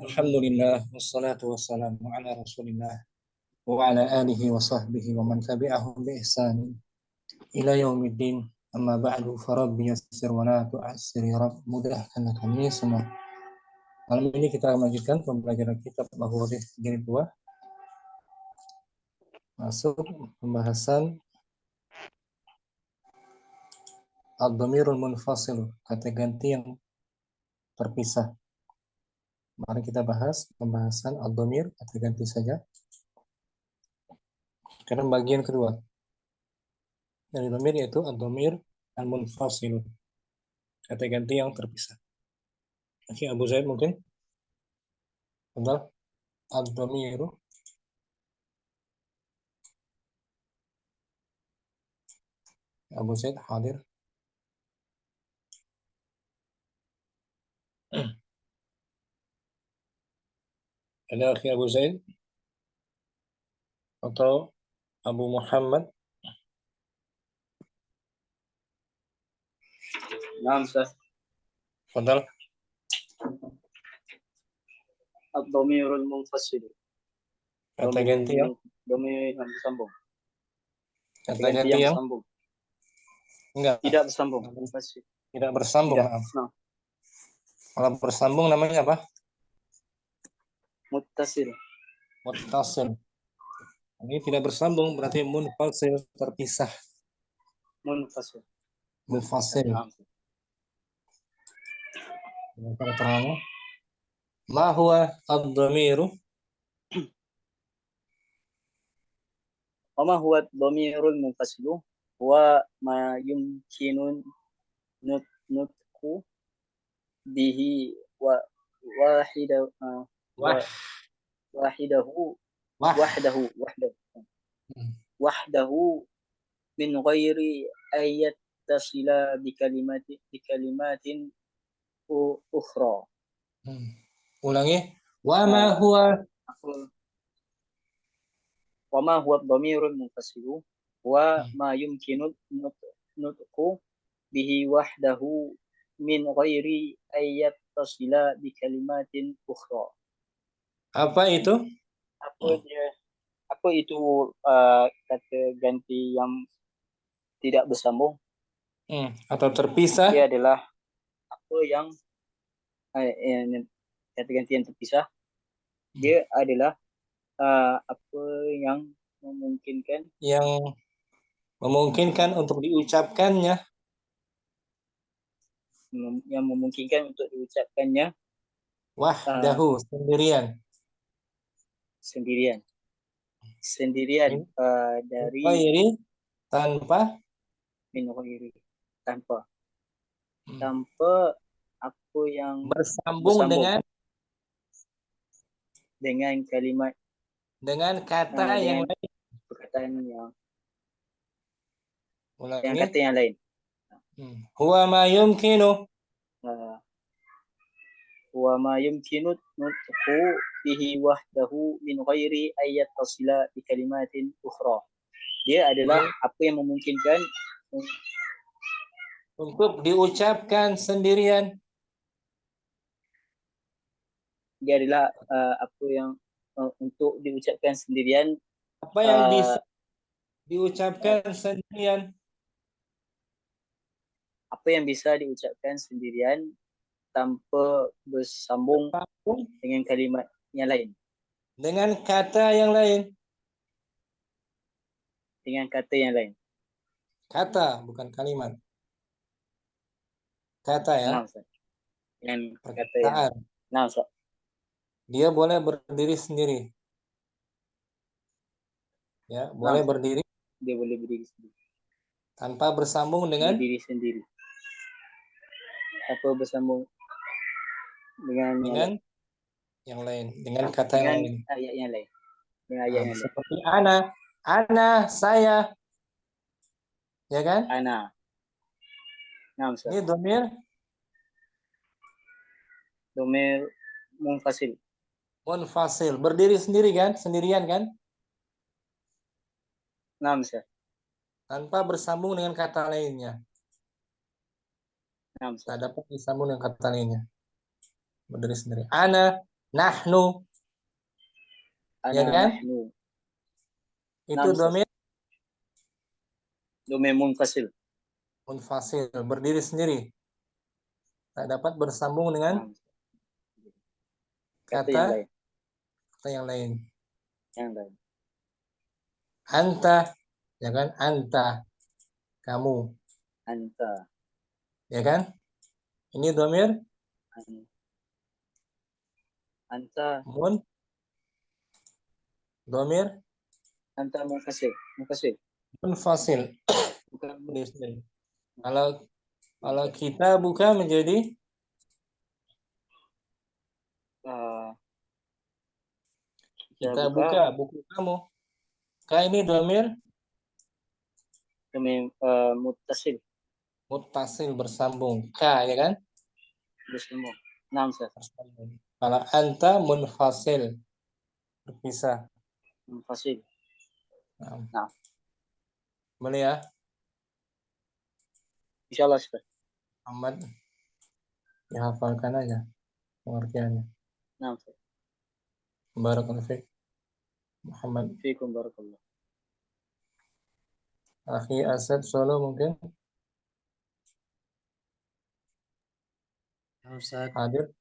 Alhamdulillah wassalatu wassalamu ala Rasulillah wa ala alihi wa sahbihi wa man tabi'ahum bi ihsan ila yaumiddin. Amma ba'du, farabbi yassir wa la tu'assir ya Rabb, mudahkan kami semua. Malam ini kita melanjutkan pembelajaran kitab Al-Wadih jilid 2, masuk pembahasan ad-dhamirul munfasil, kata ganti yang terpisah. Mari kita bahas pembahasan ad-dhamir, kata ganti saja. Karena bagian kedua dari dhamir yaitu ad-dhamir al-munfasil, kata ganti yang terpisah. Oke, Abu Zaid mungkin adalah ad-dhamiru Abu Zaid hadir. Ada akhi Abu Zaid atau Abu Muhammad? Naam, Ustaz. Fadal. Ad-dhamirul munfasil. Kata ganti yang Dhamir yang bersambung. kata ganti yang bersambung. enggak Tidak bersambung. Munfasil. tidak bersambung. Tidak. Nah. Kalau bersambung namanya apa? Muttasil. Muttasil. Ini tidak bersambung berarti munfasil, terpisah. Munfasil. Munfasil. Naam. Keterangannya. Ma huwa ad-dhamiru? Wama huwa dhamirul munfasilu wa ma yumkinun nutqu bihi wa wahida wahidahu wahdahu min ghairi ayat tasila bi kalimatin ukhra. Ulangi. Wa ma huwa Wama huwa dhamirul munfasilu wa ma yumkinu nutqu bihi wahdahu min ghairi ayat tasila bi kalimatin ukhra. Apa itu? Apa itu kata ganti yang tidak bersambung? Atau terpisah? Dia adalah apa yang kata ganti yang terpisah. Dia adalah apa yang memungkinkan untuk diucapkannya, wahdahu, sendirian dari tanpa apa yang bersambung dengan kalimat, dengan kata yang lain. Perkataan yang Ulangi. kata yang lain. Huwa ma yumkinu nutqu bihi wahdahu min ghairi ayat tasila bi kalimatin ukhra. Dia adalah apa yang memungkinkan untuk diucapkan sendirian. Dia adalah apa yang untuk diucapkan sendirian. Apa yang bisa diucapkan sendirian? Apa yang bisa diucapkan sendirian tanpa bersambung dengan kalimat yang lain. Dengan kata yang lain. Dengan kata yang lain. Kata, bukan kalimat. Kata ya. Nah, dengan kata yang. Nah, dia boleh berdiri sendiri. Ya, boleh berdiri. Dia boleh berdiri sendiri. Tanpa bersambung dengan diri sendiri. Tanpa bersambung dengan yang lain, dengan kata yang lain. Ayat yang lain. Dengan ayat yang lain. Seperti ana, saya. Ya kan? Ana. Nah, ini dhamir munfasil. Berdiri sendiri kan? Sendirian kan? Nah, Ustaz. Tanpa bersambung dengan kata lainnya. Nah, Ustaz. Tak dapat disambung dengan kata lainnya. berdiri sendiri. Ana, nahnu, ya Ana, kan? nahnu. Itu Naam, Ustaz. domir Domir munfasil. munfasil, berdiri sendiri. Tak dapat bersambung dengan Naam. Kata yang lain. kata yang lain. Yang lain. Anta, ya kan? Anta, kamu, Anta. ya kan? Ini domir An- Anta. domir Anta munfasil. Munfasil. munfasil. Bukan Berdiri sendiri. Kalau kita buka menjadi uh, kita buka buku kamu. Ka ini domir domir muttasil. muttasil bersambung. Ka, ya kan? Bersambung. Naam, Ustaz. Bersambung. Kalau anta munfasil, berpisah. Munfasil. Nah. Boleh ya? Insyaallah, Ustaz. Muhammad dihafalkan aja pengertiannya. Naam, Ustaz. Barakallahu fiik. Muhammad. Fiikum barakallah. Akhi Asad Solo mungkin Ustaz. hadir.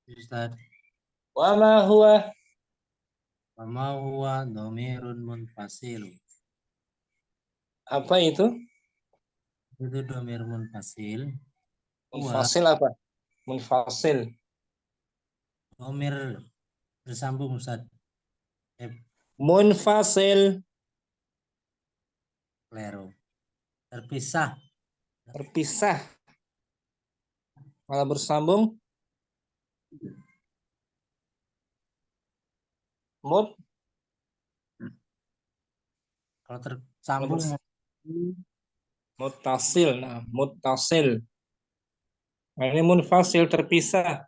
Ustaz. Wa ma huwa Domirun munfasil. Apa itu? Itu domir munfasil. Munfasil apa? Munfasil. Domir bersambung, Ustaz. Munfasil. Klero. Terpisah. Terpisah. Malah bersambung. Kalau tersambung muttasil. Nah, muttasil. Nah, ini munfasil terpisah.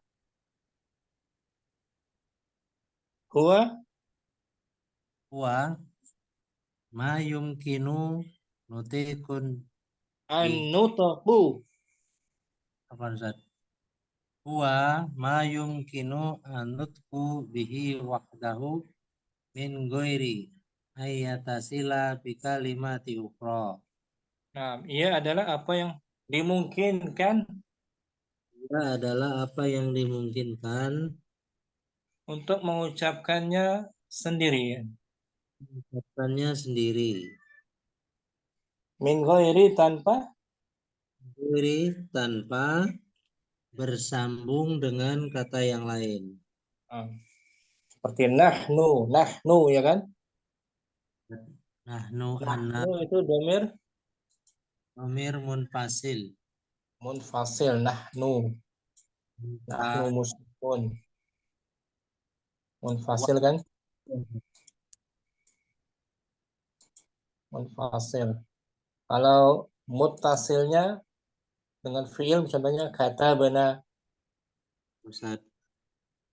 Huwa ma yumkinu nutikun an-nutqu. Apa, Ustaz? Huwa ma yumkinu an-nutqu bihi wahdahu min ghairi ayatasila bi kalimati ukhra. Nah, ia adalah apa yang dimungkinkan Ia adalah apa yang dimungkinkan untuk mengucapkannya sendiri. mengucapkannya sendiri. Min ghairi tanpa bersambung dengan kata yang lain. Seperti nahnu ya kan? Nahnu itu domir munfasil. Nahnu muslimun. Munfasil kan? Munfasil. Kalau muttasilnya dengan fiil, contohnya kata benar. Ustaz.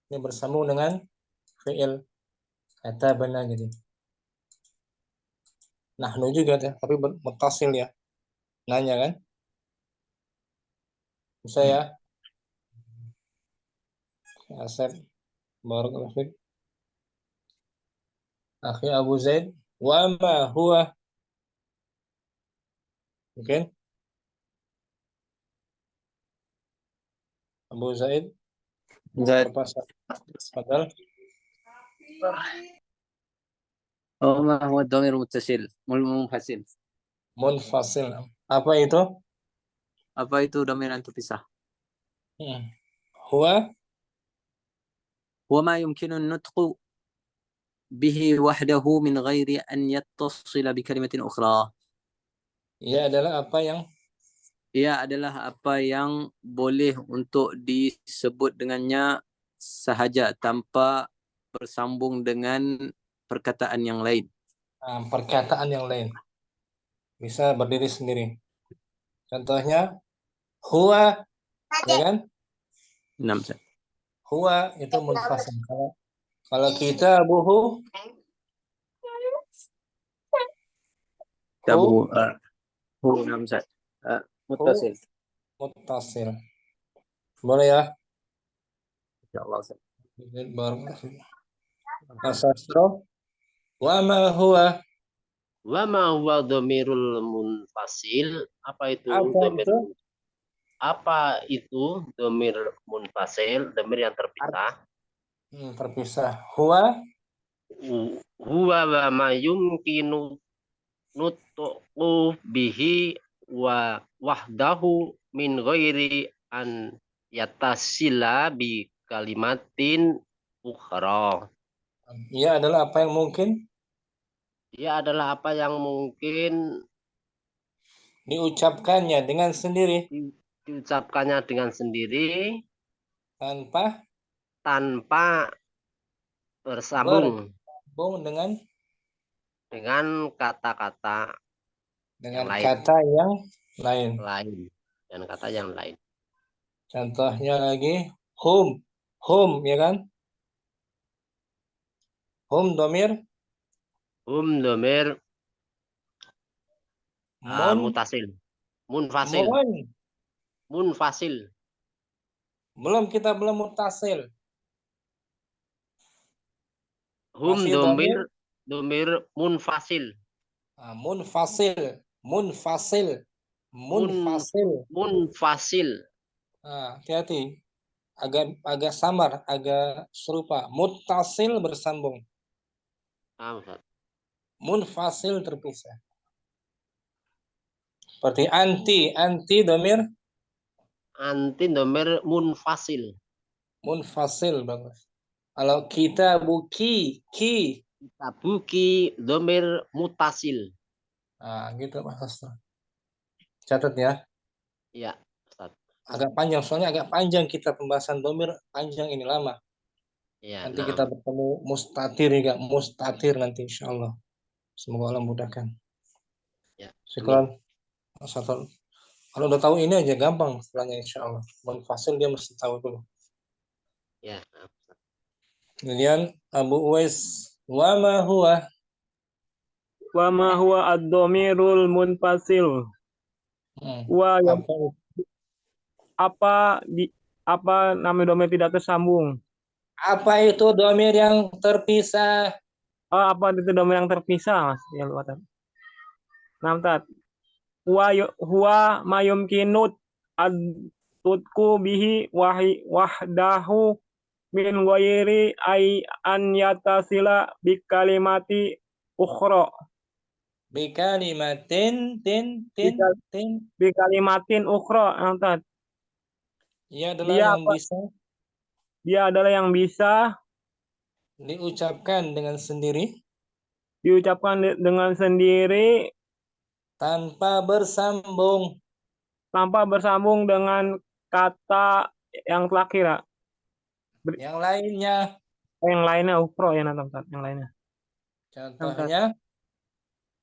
Ini bersambung dengan fiil kata benar jadi. Nahnu juga tapi muttasil ya. Nanya kan? Bisa ya? Asep barakallahu fiik. Akhi Abu Zaid, wa ma huwa? Mungkin Abu Zaid. Padahal. ما هو الضمير المتصل منفصل. Munfasil. Apa itu? Apa itu domir yang terpisah? Huwa وما يمكن النطق به وحده من غير أن يتصل بكلمة أخرى. Ia adalah apa yang Ia adalah apa yang boleh untuk disebut dengannya sahaja tanpa bersambung dengan perkataan yang lain. Perkataan yang lain. Bisa berdiri sendiri. Contohnya huwa, ya kan? Huwa itu munfasil. Kalau kita buhu Muttasil. Muttasil. Boleh ya? insyaallah. Sastro. Wa ma huwa. Wa ma huwa dhamirul munfasil? Apa itu Apa dhamir? itu? Apa itu dhamir munfasil? Dhamir yang terpisah. Terpisah. Huwa. Huwa wa ma yumkinu nutqu bihi wa wahdahu min ghairi an yatasila bi kalimatin ukhra. Ia adalah apa yang mungkin Dia adalah apa yang mungkin diucapkannya dengan sendiri diucapkannya dengan sendiri tanpa tanpa bersambung bersambung dengan kata-kata dengan lain. kata yang lain. Dan kata yang lain. Contohnya lagi hum ya kan? Hum domir Dhamir mutasil. Munfasil. Belum mutasil. Hum Masih dhamir munfasil. Munfasil. Hati-hati. Agak samar, agak serupa. Muttasil bersambung. Ustaz. Munfasil terpisah. Seperti anti domir Anti dhamir munfasil. bagus. Kalau kita ki Tabuki dhamir mutasil. gitu Mas Sastro. Catat ya. Ya, Ustaz. Agak panjang kita pembahasan domir, panjang ini lama. Ya, Nanti kita bertemu mustatir nanti insyaallah. Semoga Allah mudahkan. Ya. Syukran. Satu. Kalau udah tahu ini aja gampang setelahnya insyaallah. Munfasil dia mesti tahu dulu. Ya. Kemudian Abu Uwais, wa ma huwa? Wa ma huwa ad-dhamirul munfasil? Wa apa nama domir tidak tersambung? Apa itu domir yang terpisah? Apa itu domir yang terpisah, Mas? Ya lupa. Namtat. Huwa ma yumkinut ad-tutku bihi wahdahu min ghairi ay an yatasila bi kalimati ukhra. Bi kalimatin Bi kalimatin ukhra. Namtat. Dia adalah yang bisa diucapkan dengan sendiri tanpa bersambung dengan kata yang terakhir. Yang lainnya ukro ya Ustaz, yang lainnya. Contohnya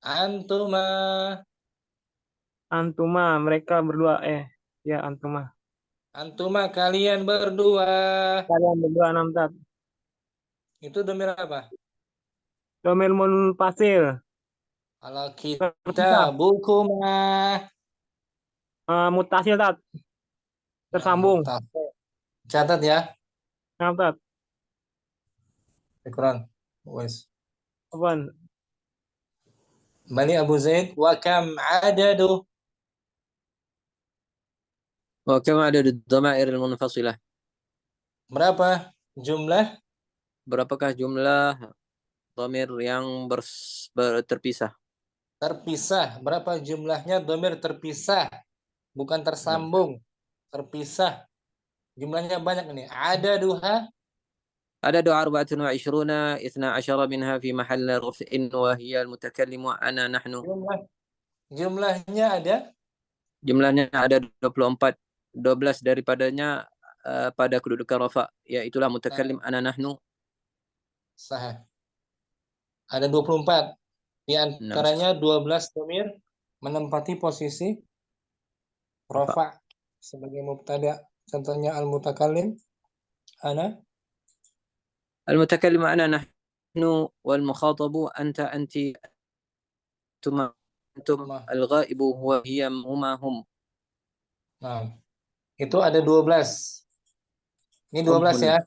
antuma mereka berdua antuma kalian berdua Ustaz. Itu domir apa? Domir munfasil. Kalau kita bukuma mutasil Ustaz. Tersambung. Catat ya. Ustaz. Syukran. Wes. Apaan? Bani Abu Zaid wa kam adadu? Wa kam adadu dhamair al-munfasilah? Berapakah jumlah dhamir yang terpisah? Terpisah. Berapa jumlahnya dhamir terpisah? Bukan tersambung. Terpisah. Jumlahnya banyak ini. Adaduha. Adadu 24 12 minha fi mahall raf'in wa hiya al-mutakallimu ana nahnu. Jumlahnya ada? Jumlahnya ada 24. 12 daripadanya pada kedudukan rafa, yaitulah mutakallim ana nahnu. Sah. Ada 24. Di antaranya 12 dhamir menempati posisi rafa sebagai mubtada. Contohnya al-mutakallim ana. Al-mutakallim ana nahnu wal mukhatabu anta anti antum al-ghaibu huwa hiya huma hum. Nah, itu ada 12. Ini 12 ya.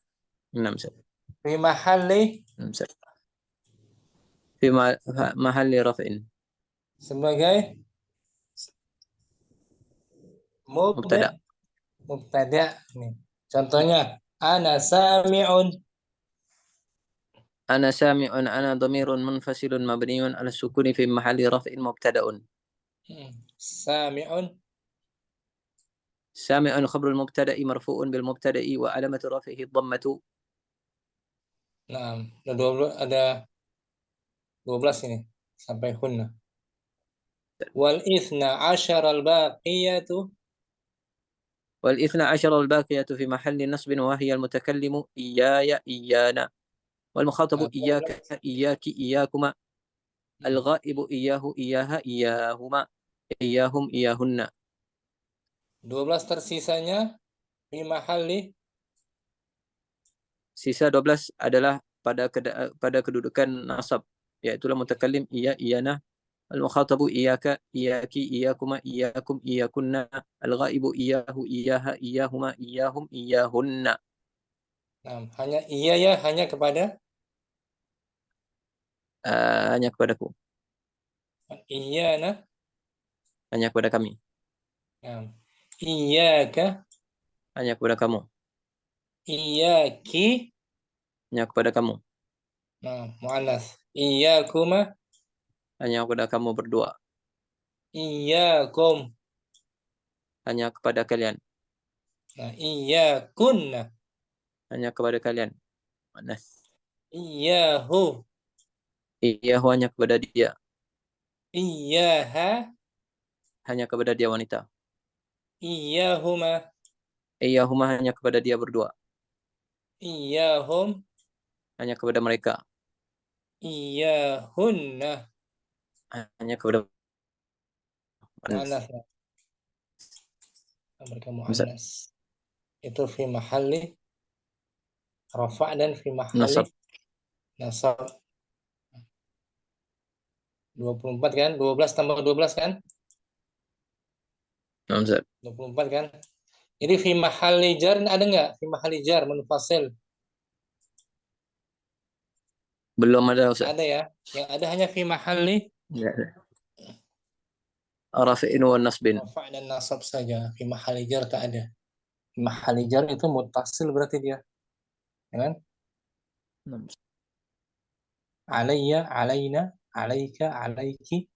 نعم سر. Fi mahalli نعم سر. في محل رفع sebagai مبتدأ. mubtada. Nih. Contohnya, ana sami'un. أنا سامع أنا ضمير منفصل مبني على السكون في محل رفع مبتدأ. Sami'un. سامع خبر المبتدأ مرفوع بالمبتدأ وعلامة رفعه الضمة. Nah, ada 12 ini sampai hunna. Wal ithna asyara al-baqiyatu. والاثنى عشر الباقية في محل نصب وهي المتكلم إياي إيانا والمخاطب إياك 12. إياك إياكما الغائب إياه إياها إياهما إياهم إياهن. 12 tersisanya fi mahalli Sisa 12 adalah pada kedudukan nasab, yaitu mutakallim iya iyana, al-mukhatabu iyaka iyaki iyakuma iyakum iyakunna, al-ghaibu iyahu iyaha iyahuma iyahum iyahunna. nah, hanya iya ya, hanya kepada Hanya kepadaku, iya nah. hanya kepada kami, Nah, iyaka, hanya kepada kamu, iyaki. hanya kepada kamu, Nah, muannas. Iyakuma, hanya kepada kamu berdua, iyakum. hanya kepada kalian, Nah, iyakunna, hanya kepada kalian. Manas. iyahu, Iyahu hanya kepada dia, iyaha, hanya kepada dia wanita. iyahuma, Iyahuma hanya kepada dia berdua, iyahum, hanya kepada mereka, iyahunna. hanya kepada Muannas. Mereka muannas. Itu fi mahalli rafa' dan fi mahalli nasab. nasab. 24 kan? 12 tambah 12 kan? Namzat. 24 kan? Jadi fi mahalli jar ada nggak? Fi mahalli jar munfasil. Belum ada Ustaz. Ada ya. Yang ada hanya fi mahalli Ya. Rafi'in wa nasbin. rafa' dan nasab saja. Fi mahalli jar tak ada. Fi mahalli jar itu muttasil berarti dia. Ya kan? Alayya, alayna, alaika, alaiki,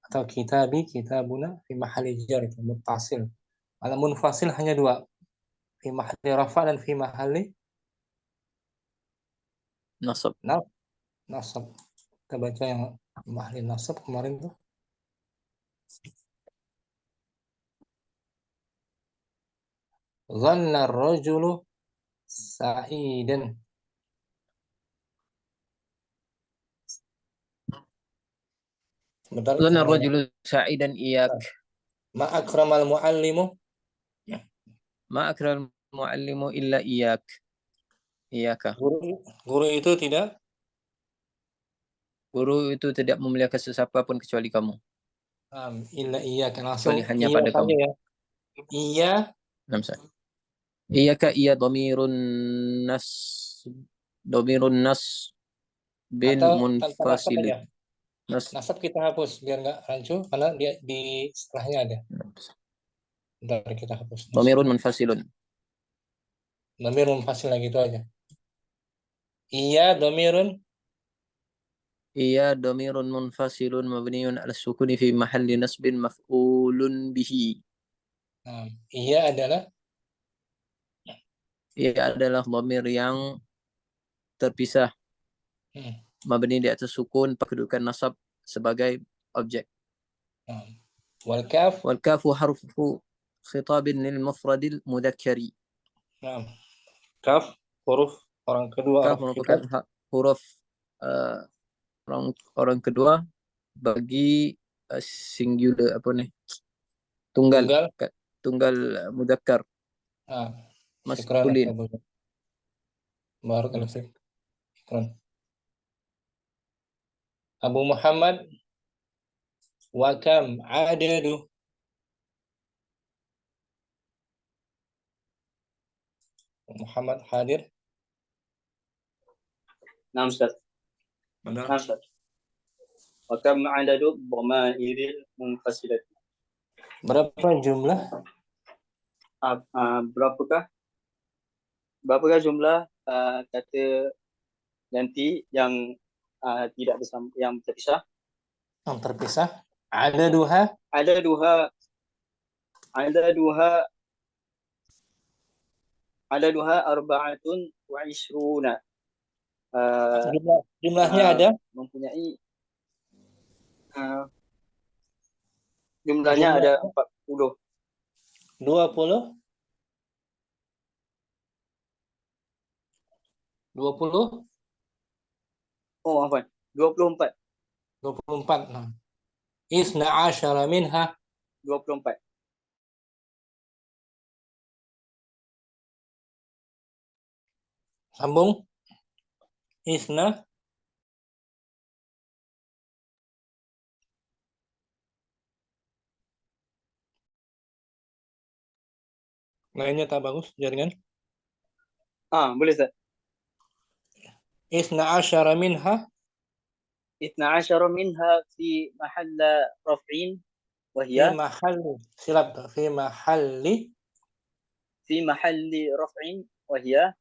atau kitabi, kitabuna, fi mahalli jar itu muttasil. Kalau munfasil hanya dua. Fi mahalli rafa' dan fi mahalli Nasab. nasab. Kita baca yang mahalli nasab kemarin tuh. Dhanna ar-rajulu sa'idan. Sebentar. Dhanna ar-rajulu sa'idan iyak. Ma akramal muallimu. Ma akral muallimu illa iyak. Iyaka. Guru itu tidak. Guru itu tidak memuliakan sesiapa pun kecuali kamu. Illa iyaka. Langsung Kecuali hanya iya pada saja kamu. ya. Iya. Namzat. Iyaka iya dhamirun nas. Dhamirun nas bin Atau tanpa nasab munfasil. aja. Nasab kita hapus biar nggak rancu karena dia di setelahnya ada. Bentar kita hapus. Dhamirun munfasilun. Dhamir munfasil lagi itu aja. Iya dhamirun. Iya dhamirun munfasilun mabniun ala sukuni fi mahalli nasbin maf'ulun bihi. Iya adalah Ia adalah dhamir yang terpisah mabni di atas sukun kedudukan nasab sebagai objek. wal kaf. Wal kafu harfu khitabin lil mufradil mudzakkari. Kaf huruf orang kedua. Kaf merupakan huruf orang kedua bagi singular tunggal mudzakkar maskulin. Barakallahu fiik. Abu Muhammad wa kam adadu. Muhammad hadir. نعم أستاذ. Benar. نعم أستاذ. وكم عدد الضمائر المنفصلة؟ Berapa jumlah? Berapakah jumlah kata ganti yang tidak yang terpisah? Yang terpisah. Adaduha. Adaduha arba'atun wa ishruna. Jumlahnya ada? Mempunyai jumlahnya ada 40. 20? 20? Oh, apa? 24. 24. Nah. Isna asyara minha. 24. Sambung. Isna. Lainnya tak bagus jaringan. Boleh Ustaz. Isna asyara minha. 12 منها في محل رفع Fi وهي mahalli. Silap. Fi mahalli. في محل رفع وهي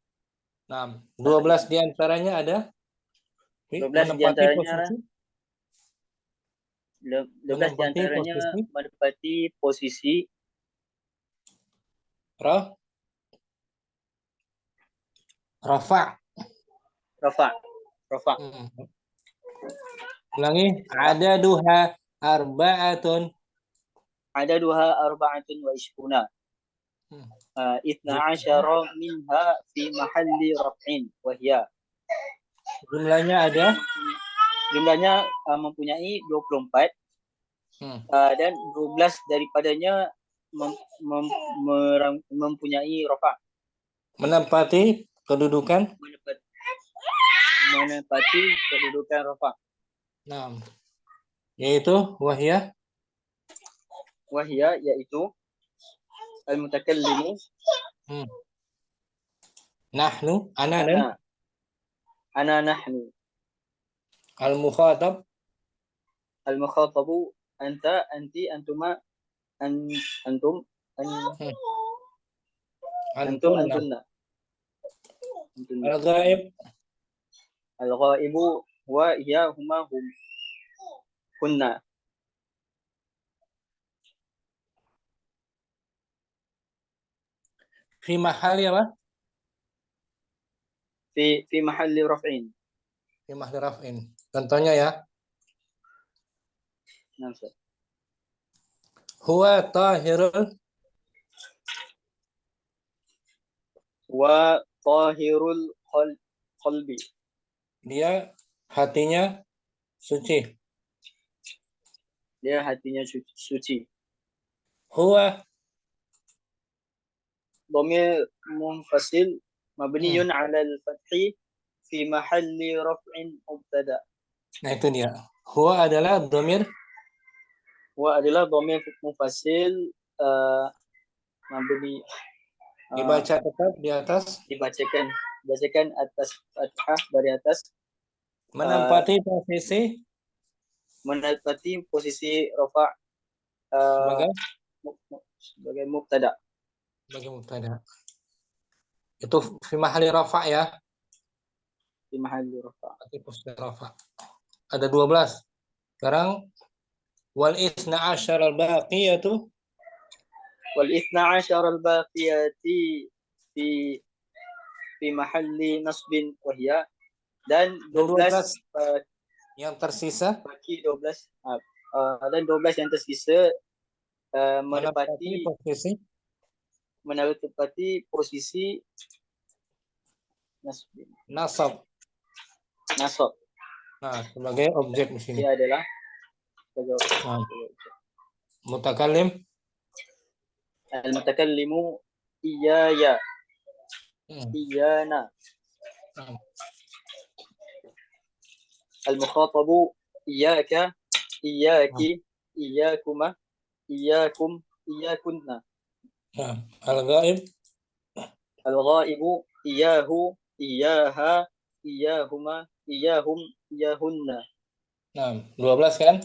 Nah, 12 diantaranya ada. 12 Menempati diantaranya posisi. 12 diantaranya menempati posisi Rafa. rafa. Ulangi. Adaduha arba'atun. Adaduha arba'atun wa ishruna. 12 منها في محل رفع وهي. Jumlahnya mempunyai 24 dan 12 daripadanya mempunyai rafa. Menempati kedudukan. Menempati kedudukan rafa. Nah, yaitu wahya. Yaitu al-mutakallimu. Nahnu, ana nahnu. Al-mukhatab. Al-mukhatabu anta, anti, antuma, antum, antunna. Al-ghaib. Al-ghaibu wa hiya, huma, hum, kunna. Fi mahalli apa? Fi mahalli raf'in. Fi mahalli raf'in. Contohnya ya. Nah, Ustaz. Huwa tahirul. Wa tahirul qalbi. Dia hatinya suci. Suci. Huwa Dhamir munfasil mabniyun 'ala al-fathi fi mahalli raf'in mubtada. Nah, itu dia. Huwa adalah dhamir. Huwa adalah dhamir munfasil mabni. Dibaca tetap di atas. Dibacakan atas fathah dari atas. Menempati posisi rafa' sebagai mubtada. Itu fi mahalli rafa' ya. Fi mahalli rafa'. Posisi rafa'. Ada 12. Sekarang wal isna asyara al-baqiyatu. Wal isna asyara al-baqiyati fi mahalli nasbin wa hiya. Dan 12 yang tersisa. Bagi 12 dan 12 yang tersisa menempati posisi nasab. Nah, sebagai objek di sini. Dia adalah Mutakallim. Al-mutakallimu iyaya. Iyana. Al-mukhatabu iyaka, iyaki, iyakuma, iyakum, iyakunna. Al-ghaib. Al-ghaibu iyahu, iyaha, iyahuma, iyahum, iyahunna. Nah, 12 kan?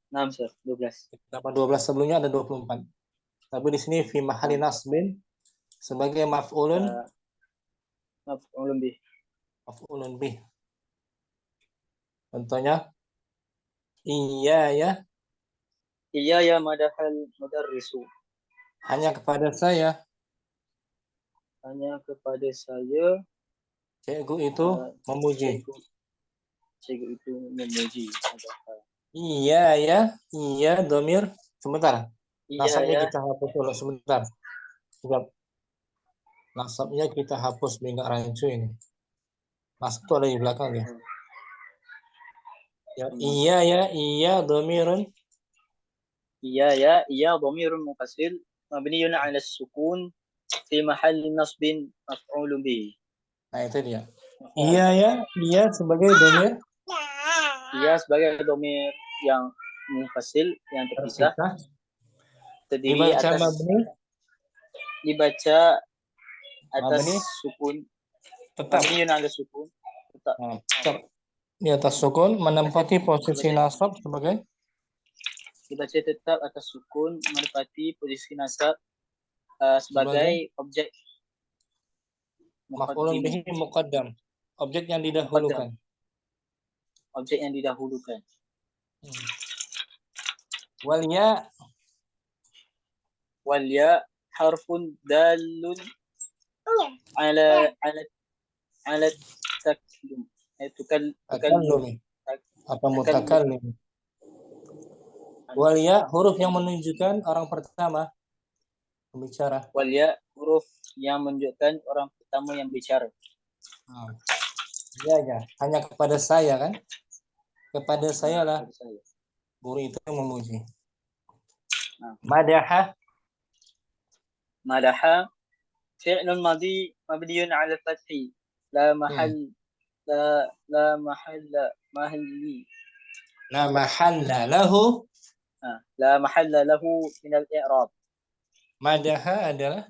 6 Sir, 12. Dapat 12 sebelumnya ada 24. Tapi di sini fi mahali nasbin sebagai maf'ulun Maf'ulun bih. maf'ulun bih. Contohnya iya ya, Iya ya madahal mudarrisu. hanya kepada saya Hanya kepada saya cikgu itu memuji. cikgu itu memuji. Madahal. Iya ya, iya domir. Sebentar. Iya Nasabnya ya, kita hapus dulu sebentar. Sebab nasabnya kita hapus biar nggak rancu ini. Nasab itu ada di belakang ya. Ya, iya domirun. iya ya, iya dhamirun mufasil mabniun 'ala sukun fi mahalli nasbin maf'ulun bih. Nah itu dia. Iya sebagai domir Iya sebagai dhamir yang mufasil yang terpisah terpisah. terdiri Dibaca atas mabni dibaca atas Mabni. sukun tetap. mabniun 'ala sukun tetap Nah, tetap di atas sukun menempati posisi nasab sebagai dibaca tetap atas sukun menempati posisi nasab sebagai objek maf'ulun bihi muqaddam. Objek yang didahulukan. objek yang didahulukan. Wal ya Wal ya harfun dalun ala taklum takallumi atau mutakallim. Wal ya huruf yang menunjukkan orang pertama pembicara. Wal ya huruf yang menunjukkan orang pertama yang bicara. Iya ya, hanya kepada saya kan? Kepada saya lah guru itu memuji. Madaha fi'lun madhi mabniun 'ala fathi la mahal la mahalla mahalli la mahalla lahu. la mahalla lahu min al-i'rab. Madaha adalah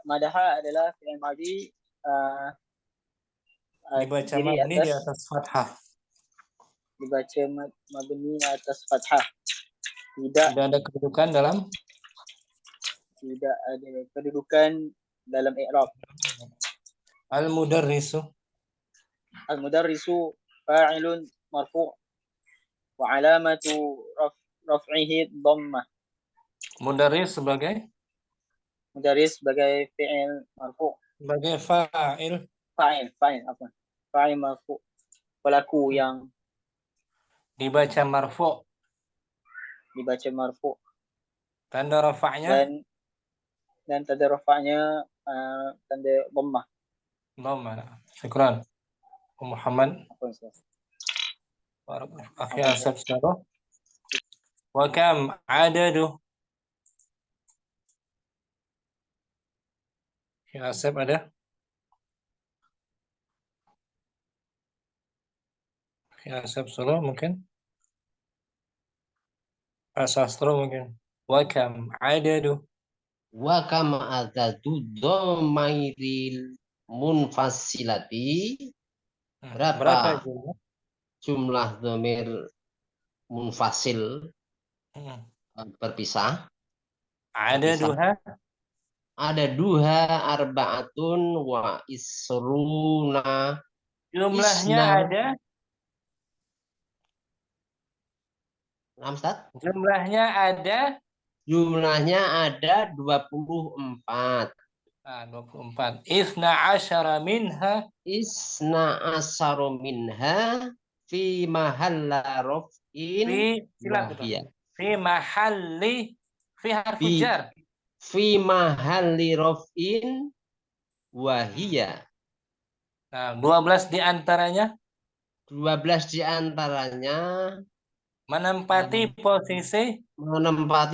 madaha adalah fi'il madhi dibaca mabni di atas fathah. Dibaca mabni atas fathah. Tidak ada kedudukan dalam i'rab. Al-mudarrisu fa'ilun marfu' wa 'alamatu raf'ihi dhammah. Mudarris sebagai fi'il marfu'. Sebagai fa'il marfu'. Pelaku yang dibaca marfu'. Tanda rafa'nya dan tanda rafa'nya tanda dhammah. Syukran Muhammad. Akhi Asaf Syarah. Wa kam adadu? Ya Asaf ada? Ya Asaf Syarah mungkin? Asastro mungkin. Wa kam adadu? Wa kam adadu dhamairil munfasilati. Berapa jumlah dhamir munfasil berpisah? Ada duha arba'atun wa isruna. Jumlahnya ada? Jumlahnya ada 24. 24. Isna asyara minha fi mahalla raf'in fi mahalli fi harfi jar fi mahalli raf'in wahiyya. Nah, 12 diantaranya menempati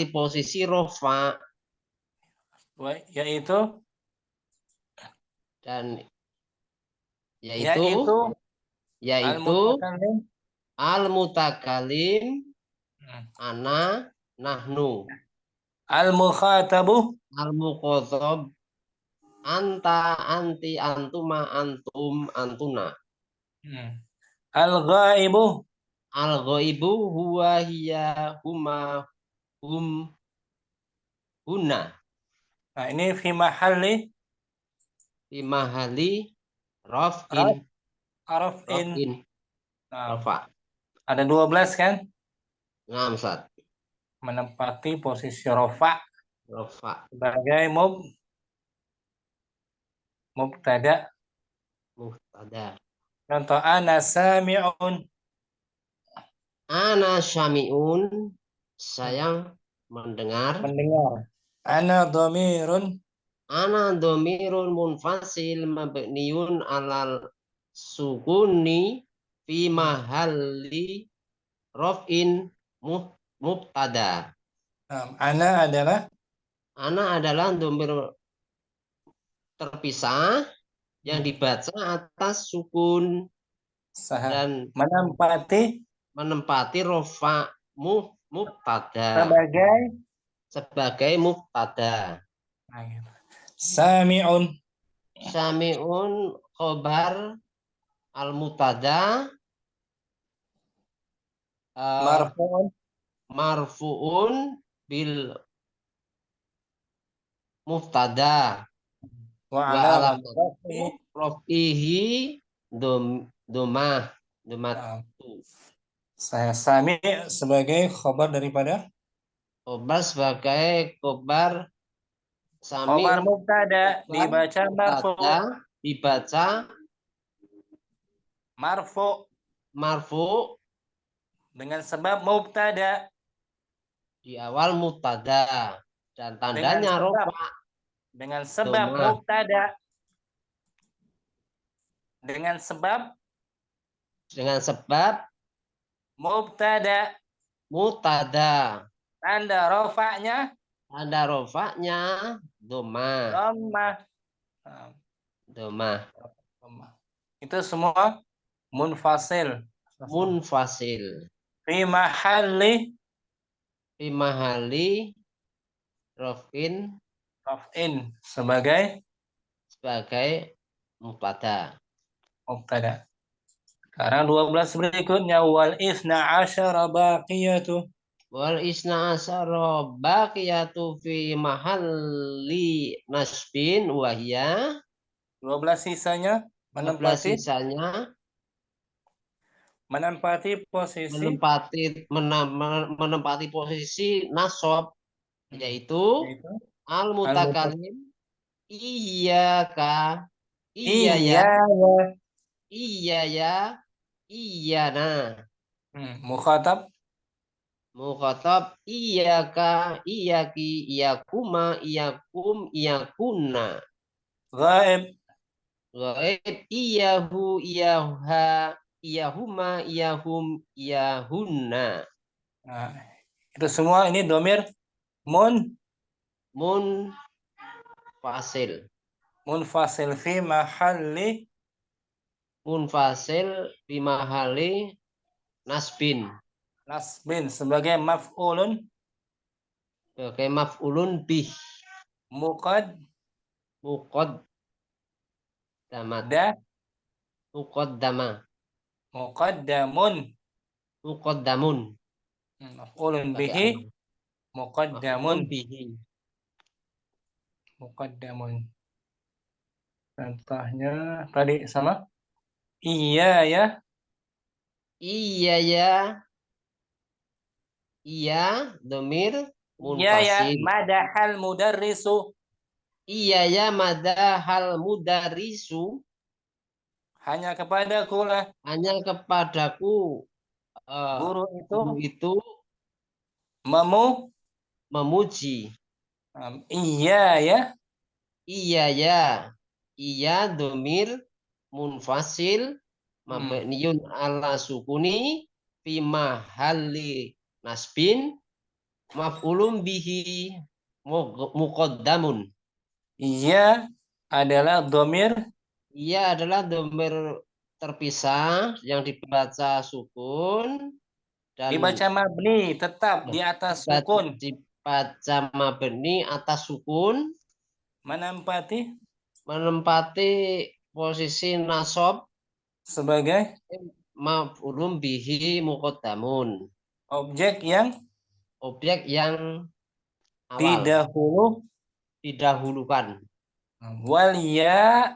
posisi rofa, yaitu al-mutakalim, ana, nahnu. Al-mukhatabu, al-mukhatab, anta, anti, antuma, antum, antuna. Al-ghaibu. Al-ghaibu huwa hiya huma hum huna. Nah, ini fi mahalli Fi mahali raf'in. raf'in. Raf'in. Nah, Rafa. ada 12 kan? Ngam, Ustaz. Menempati posisi rafa Rafa. sebagai mubtada. Mubtada. Contoh ana sami'un. Ana syami'un. Saya mendengar. Mendengar. Ana dhamirun. Ana domirun munfasil mabniun alal sukuni fi mahalli raf'in mubtada. Ana adalah Ana adalah domir terpisah yang dibaca atas sukun dan menempati rofa mubtada sebagai mubtada. Sami'un. Sami'un khobar al-mubtada marfu'un bil mubtada Wa wa alamatu raf'ihi domah. Saya sami sebagai khobar daripada Khobar sebagai khobar sami. Khobar mubtada dibaca marfu. Dibaca marfu dengan sebab mubtada di awal mubtada dan tandanya rofa. Dengan sebab mubtada. Dengan sebab mubtada. Tanda rofaknya dhammah. Itu semua munfasil. Fi mahalli raf'in sebagai mubtada. Sekarang 12 berikutnya wal isna asyara baqiyatu. Wal isna asyara baqiyatu fi mahalli nasbin wahya. 12 sisanya menempati posisi nasab, yaitu al mutakallim iyyaka iyaya iyana. Mukhatab iyyaka iyyaki iyyakuma iyyakum iyyakunna. ghaib Iyyahu iyyaha iyyahuma iyyahum iyyahunna. Nah, itu semua ini domir munfasil fi mahalli nasbin sebagai maf'ulun bih muqaddamun maf'ulun bihi muqaddamun. Contohnya tadi sama iya domir munfasil. Madahal mudarrisu. madahal mudarrisu. Hanya kepadaku guru itu memuji. Iya domir munfasil mabniun ala sukuni fi mahalli nasbin maf'ulun bihi muqaddamun. Iya adalah domir terpisah yang dibaca sukun dan dibaca mabni tetap di atas sukun. Dibaca mabni atas sukun menempati menempati posisi nasab sebagai maf'ulun bihi muqaddamun. objek yang Objek yang awal didahulukan. wal ya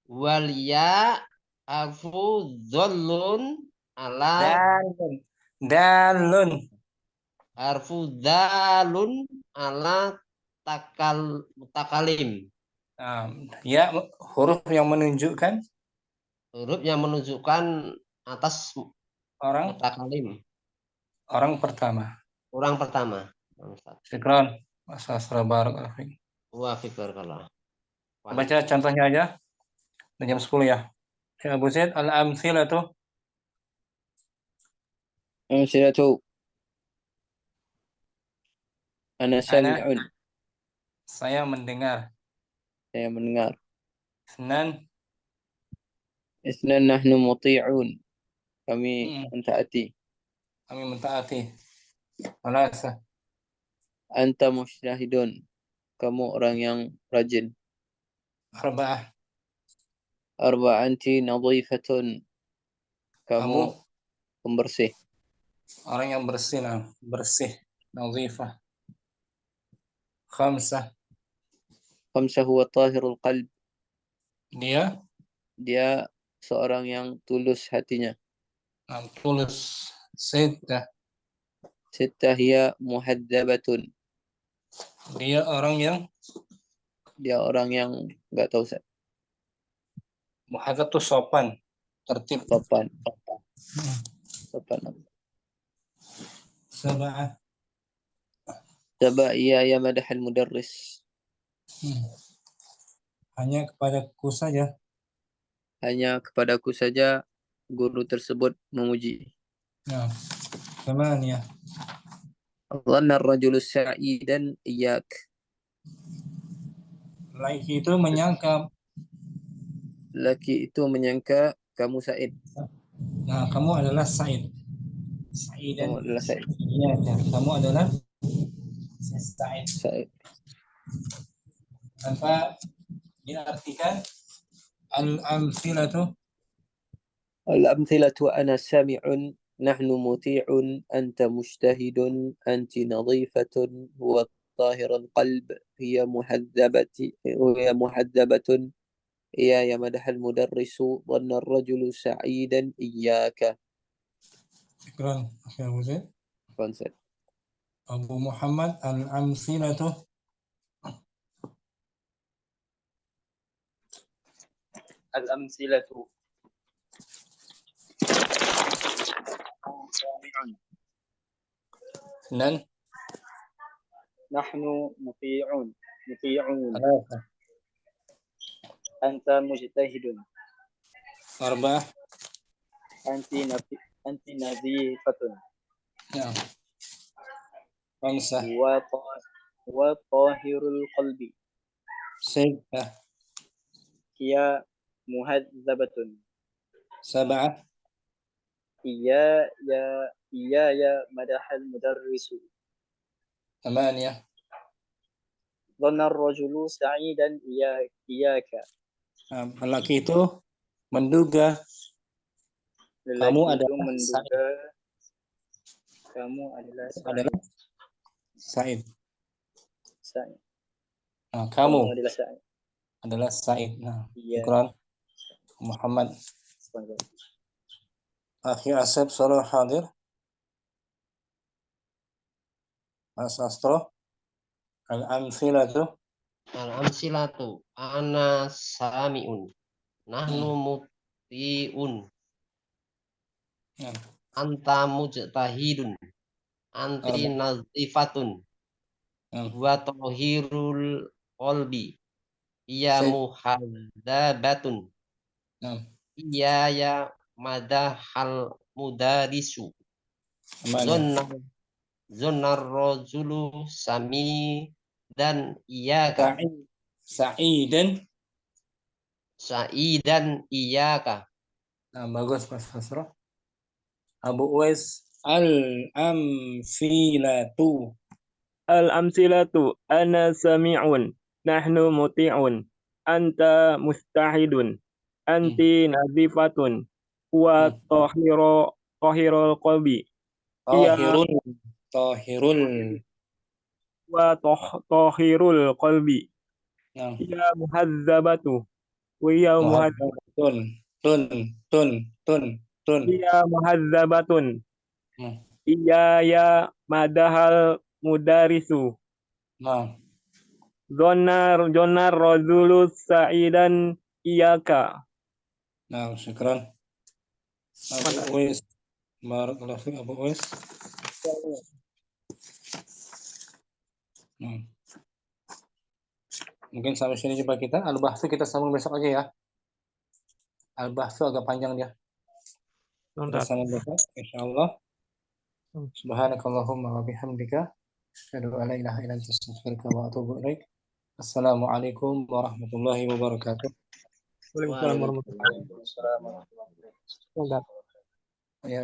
Wal ya harfu dhallun ala dalun harfu dalun ala mutakalim. ya huruf yang menunjukkan Huruf yang menunjukkan atas orang mutakalim. orang pertama. Orang pertama. Syukran. Masa barakallahu fiik. Wa fiqarkallah. Baca contohnya aja. Udah jam 10 ya. Syekh Abu Zaid al-amthilatu. Amsilatu. Ana sami'un. Saya mendengar. Saya mendengar. Isnan nahnu muti'un. Kami mentaati. Kami mentaati. Salasa. Anta mujtahidun. Kamu orang yang rajin. Arba'ah. Anti nadhifatun. Kamu pembersih. Orang yang bersih, bersih, nadhifah. Khamsah huwa tahirul qalb. Dia seorang yang tulus hatinya. Tulus. Sittah hiya muhadzabatun. Dia orang yang nggak tahu saya. Muhadzab itu sopan, tertib. Sopan. Sab'ah iya ya madahal mudarris. Hanya kepadaku saja guru tersebut memuji. Thamaniyah. Dhanna ar-rajulu sa'idan iyyak. Laki itu menyangka kamu Sa'id. Kamu adalah Sa'id. Kamu adalah Sa'id. Iya, kamu adalah Sa'id. Tanpa diartikan al-amthilatu. Al-amthilatu ana sami'un, nahnu muti'un, anta mujtahidun, anti nadhifatun, huwa طاهر القلب هي محذبة إياي مدح المدرس ظن الرجل سعيدا إياك. Syukran, Abu Zaid. Konsep. Abu Muhammad al-amthilatu. Al-amthilatu. Nahnu muti'un. Anta mujtahidun. Arba'ah. Anti nadhifatun. Khamsah. Wa tahirul qalbi. Sittah hiya muhadzabatun. Sab'ah. Iya ya madahal mudarrisu. Thamaniyah. Dhanna ar-rajulu sa'idan iyaka. Lelaki itu menduga kamu adalah Sa'id. Kamu adalah Sa'id. Syukran Muhammad. Akhi Asep Salah hadir. Mas Astro. Al-amthilatu. Ana sami'un, nahnu muti'un, anta mujtahidun, anti nadhifatun, wa tahirul qalbi iya muhadzabatun, iya ya madahal mudarisu, zonnar rajulu sami dan iyaka. Sa'idan iyaka. Bagus Mas Hasro. Abu Uwais al-amthilatu. Al-amthilatu ana sami'un, nahnu muti'un, anta mustahidun, anti nazifatun, huwa tahirul qalbi, iya Tahirul. huwa tahirul qalbi, Nah, iya muhazzabatu, wa iya muhadzabatun. Tun. iya muhazzabatun, Nah, iya ya madahal mudarisu, nah, zonar rozulu sa'idan iyaka. nah, syukran. Abu Uwais. Barakallahu fiik Abu Uwais. Nah. Mungkin sampai sini jumpa kita. Al-Bahsu kita sambung besok aja ya. Al-Bahsu agak panjang dia. Kita sambung besok, insyaallah. Subhanakallahumma wa bihamdika asyhadu an la ilaha illa anta astaghfiruka wa atubu ilaik. Assalamualaikum warahmatullahi wabarakatuh. Waalaikumsalam warahmatullahi Waalaikumsalam warahmatullahi wabarakatuh. wabarakatuh. Ya.